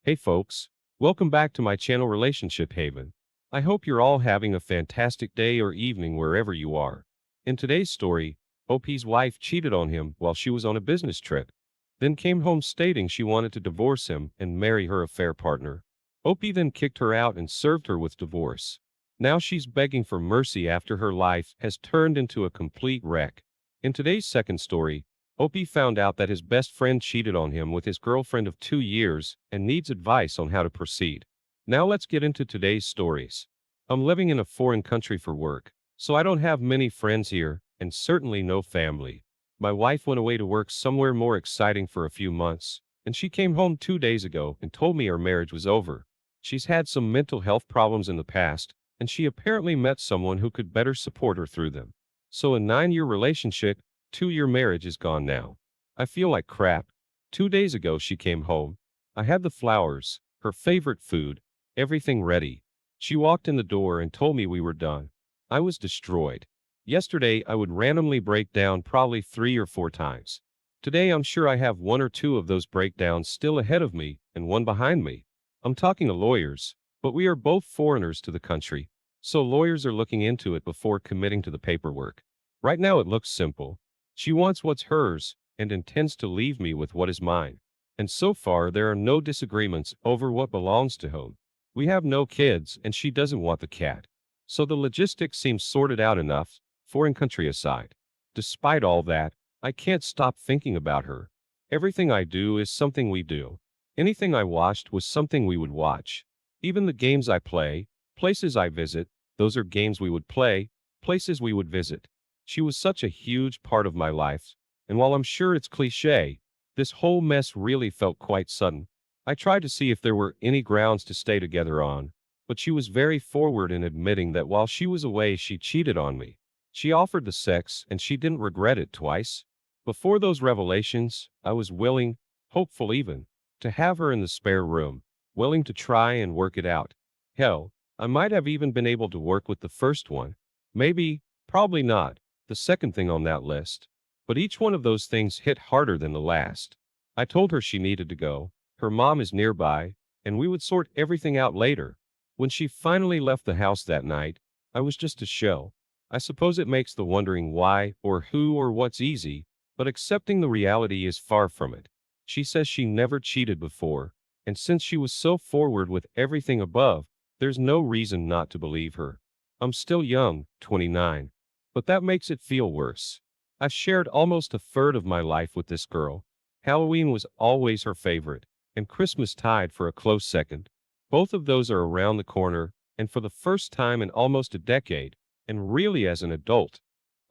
Hey folks, welcome back to my channel Relationship Haven. I hope you're all having a fantastic day or evening wherever you are. In today's story, OP's wife cheated on him while she was on a business trip, then came home stating she wanted to divorce him and marry her affair partner. OP then kicked her out and served her with divorce. Now she's begging for mercy after her life has turned into a complete wreck. In today's second story, Opie found out that his best friend cheated on him with his girlfriend of 2 years and needs advice on how to proceed. Now let's get into today's stories. I'm living in a foreign country for work, so I don't have many friends here and certainly no family. My wife went away to work somewhere more exciting for a few months, and she came home 2 days ago and told me our marriage was over. She's had some mental health problems in the past, and she apparently met someone who could better support her through them. So a 9-year relationship 2-year marriage is gone now. I feel like crap. 2 days ago she came home. I had the flowers, her favorite food, everything ready. She walked in the door and told me we were done. I was destroyed. Yesterday I would randomly break down probably 3 or 4 times. Today I'm sure I have 1 or 2 of those breakdowns still ahead of me and one behind me. I'm talking to lawyers, but we are both foreigners to the country, so lawyers are looking into it before committing to the paperwork. Right now it looks simple. She wants what's hers and intends to leave me with what is mine. And so far, there are no disagreements over what belongs to whom. We have no kids, and she doesn't want the cat. So the logistics seem sorted out enough, foreign country aside. Despite all that, I can't stop thinking about her. Everything I do is something we do. Anything I watched was something we would watch. Even the games I play, places I visit, those are games we would play, places we would visit. She was such a huge part of my life, and while I'm sure it's cliché, this whole mess really felt quite sudden. I tried to see if there were any grounds to stay together on, but she was very forward in admitting that while she was away she cheated on me. She offered the sex and she didn't regret it twice. Before those revelations, I was willing, hopeful even, to have her in the spare room, willing to try and work it out. Hell, I might have even been able to work with the first one. Maybe, probably not the second thing on that list. But each one of those things hit harder than the last. I told her she needed to go. Her mom is nearby, and we would sort everything out later. When she finally left the house that night, I was just a shell. I suppose it makes the wondering why or who or what's easy, but accepting the reality is far from it. She says she never cheated before, and since she was so forward with everything above, there's no reason not to believe her. I'm still young, 29. But that makes it feel worse. I've shared almost a third of my life with this girl. Halloween was always her favorite, and Christmas tied for a close second. Both of those are around the corner, and for the first time in almost a decade, and really as an adult,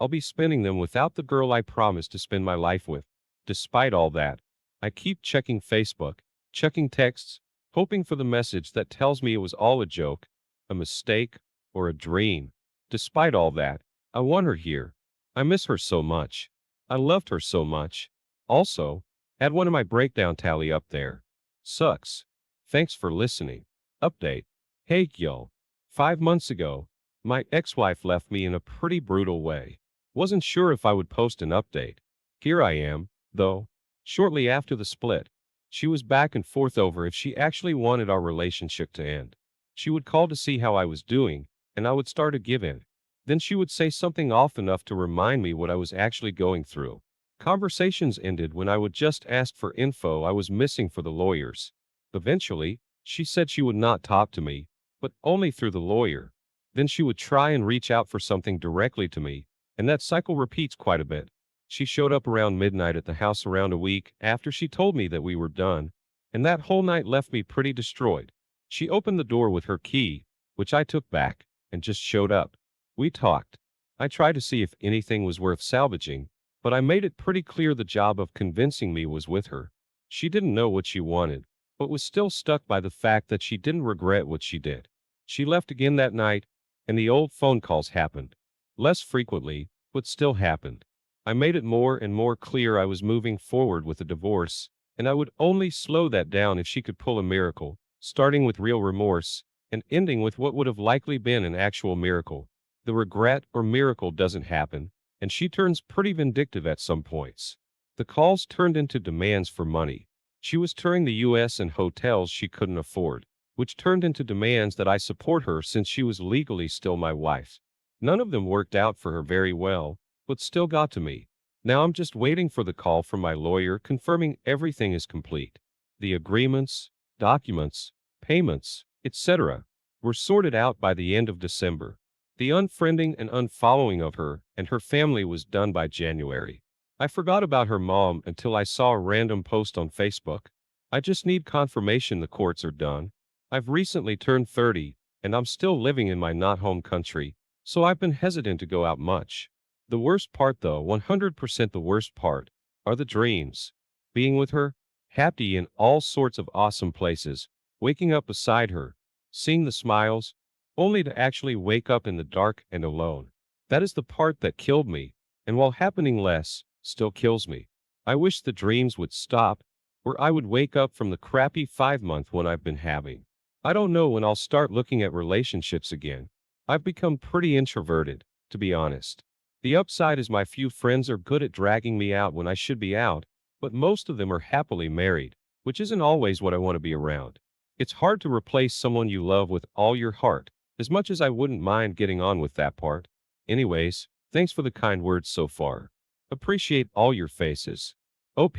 I'll be spending them without the girl I promised to spend my life with. Despite all that, I keep checking Facebook, checking texts, hoping for the message that tells me it was all a joke, a mistake, or a dream. Despite all that, I want her here. I miss her so much. I loved her so much. Also, add one of my breakdown tally up there. Sucks. Thanks for listening. Update. Hey y'all. 5 months ago, my ex-wife left me in a pretty brutal way. Wasn't sure if I would post an update. Here I am, though. Shortly after the split, she was back and forth over if she actually wanted our relationship to end. She would call to see how I was doing, and I would start to give in. Then she would say something off enough to remind me what I was actually going through. Conversations ended when I would just ask for info I was missing for the lawyers. Eventually, she said she would not talk to me, but only through the lawyer. Then she would try and reach out for something directly to me, and that cycle repeats quite a bit. She showed up around midnight at the house around a week after she told me that we were done, and that whole night left me pretty destroyed. She opened the door with her key, which I took back, and just showed up. We talked. I tried to see if anything was worth salvaging, but I made it pretty clear the job of convincing me was with her. She didn't know what she wanted, but was still stuck by the fact that she didn't regret what she did. She left again that night, and the old phone calls happened. Less frequently, but still happened. I made it more and more clear I was moving forward with a divorce, and I would only slow that down if she could pull a miracle, starting with real remorse, and ending with what would have likely been an actual miracle. The regret or miracle doesn't happen, and she turns pretty vindictive at some points. The calls turned into demands for money. She was touring the US in hotels she couldn't afford, which turned into demands that I support her since she was legally still my wife. None of them worked out for her very well, but still got to me. Now I'm just waiting for the call from my lawyer confirming everything is complete. The agreements, documents, payments, etc., were sorted out by the end of December. The unfriending and unfollowing of her and her family was done by January. I forgot about her mom until I saw a random post on Facebook. I just need confirmation the courts are done. I've recently turned 30, and I'm still living in my not home country, so I've been hesitant to go out much. The worst part, though, 100% the worst part, are the dreams. Being with her, happy in all sorts of awesome places, waking up beside her, seeing the smiles, only to actually wake up in the dark and alone. That is the part that killed me, and while happening less, still kills me. I wish the dreams would stop, or I would wake up from the crappy 5-month one I've been having. I don't know when I'll start looking at relationships again. I've become pretty introverted, to be honest. The upside is my few friends are good at dragging me out when I should be out, but most of them are happily married, which isn't always what I want to be around. It's hard to replace someone you love with all your heart, as much as I wouldn't mind getting on with that part. Anyways, thanks for the kind words so far. Appreciate all your faces. OP,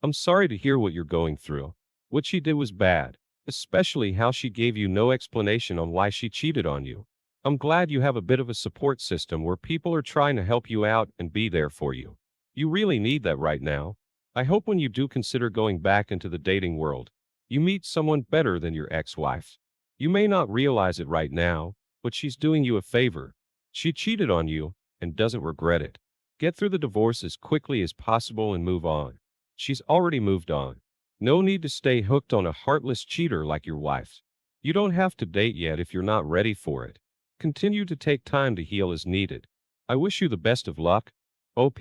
I'm sorry to hear what you're going through. What she did was bad, especially how she gave you no explanation on why she cheated on you. I'm glad you have a bit of a support system where people are trying to help you out and be there for you. You really need that right now. I hope when you do consider going back into the dating world, you meet someone better than your ex-wife. You may not realize it right now, but she's doing you a favor. She cheated on you and doesn't regret it. Get through the divorce as quickly as possible and move on. She's already moved on. No need to stay hooked on a heartless cheater like your wife. You don't have to date yet if you're not ready for it. Continue to take time to heal as needed. I wish you the best of luck, OP.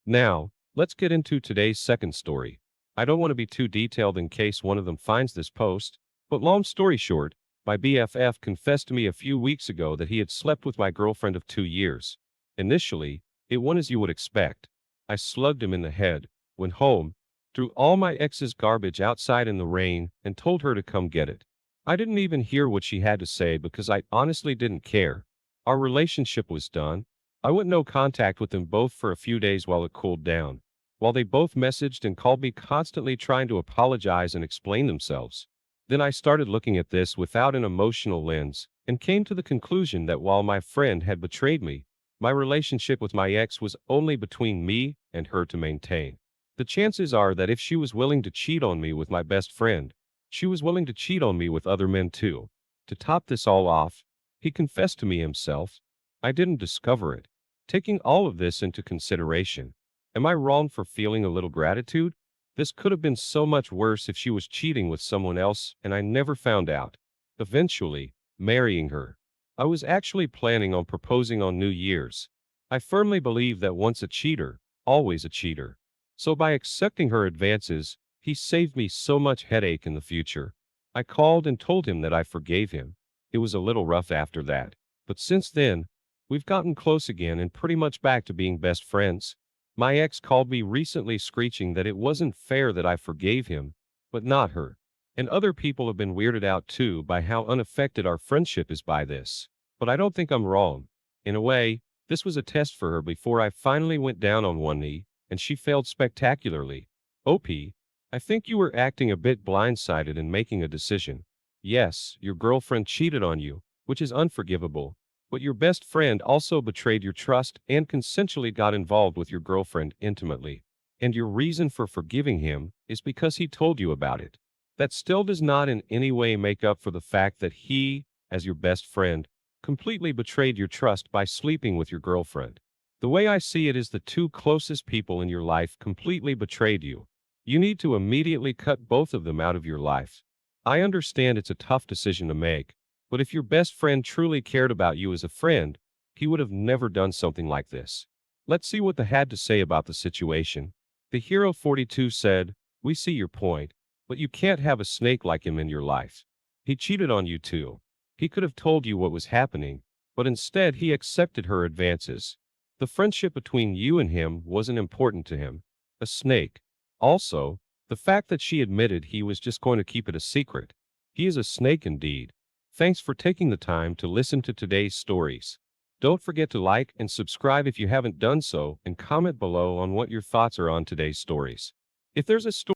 Now, let's get into today's second story. I don't want to be too detailed in case one of them finds this post, but long story short, my BFF confessed to me a few weeks ago that he had slept with my girlfriend of 2 years. Initially, it went as you would expect. I slugged him in the head, went home, threw all my ex's garbage outside in the rain, and told her to come get it. I didn't even hear what she had to say because I honestly didn't care. Our relationship was done. I went no contact with them both for a few days while it cooled down, while they both messaged and called me constantly trying to apologize and explain themselves. Then I started looking at this without an emotional lens and came to the conclusion that while my friend had betrayed me, my relationship with my ex was only between me and her to maintain. The chances are that if she was willing to cheat on me with my best friend, she was willing to cheat on me with other men too. To top this all off, he confessed to me himself. I didn't discover it. Taking all of this into consideration, am I wrong for feeling a little gratitude? This could have been so much worse if she was cheating with someone else and I never found out. Eventually, marrying her. I was actually planning on proposing on New Year's. I firmly believe that once a cheater, always a cheater. So by accepting her advances, he saved me so much headache in the future. I called and told him that I forgave him. It was a little rough after that, but since then, we've gotten close again and pretty much back to being best friends. My ex called me recently screeching that it wasn't fair that I forgave him, but not her. And other people have been weirded out too by how unaffected our friendship is by this. But I don't think I'm wrong. In a way, this was a test for her before I finally went down on one knee, and she failed spectacularly. OP, I think you were acting a bit blindsided in making a decision. Yes, your girlfriend cheated on you, which is unforgivable, but your best friend also betrayed your trust and consensually got involved with your girlfriend intimately. And your reason for forgiving him is because he told you about it. That still does not in any way make up for the fact that he, as your best friend, completely betrayed your trust by sleeping with your girlfriend. The way I see it is the two closest people in your life completely betrayed you. You need to immediately cut both of them out of your life. I understand it's a tough decision to make, but if your best friend truly cared about you as a friend, he would have never done something like this. Let's see what they had to say about the situation. The Hero 42 said, "We see your point, but you can't have a snake like him in your life. He cheated on you too. He could have told you what was happening, but instead he accepted her advances. The friendship between you and him wasn't important to him. A snake. Also, The fact that she admitted he was just going to keep it a secret. He is a snake indeed. Thanks for taking the time to listen to today's stories. Don't forget to like and subscribe if you haven't done so, and comment below on what your thoughts are on today's stories. If there's a story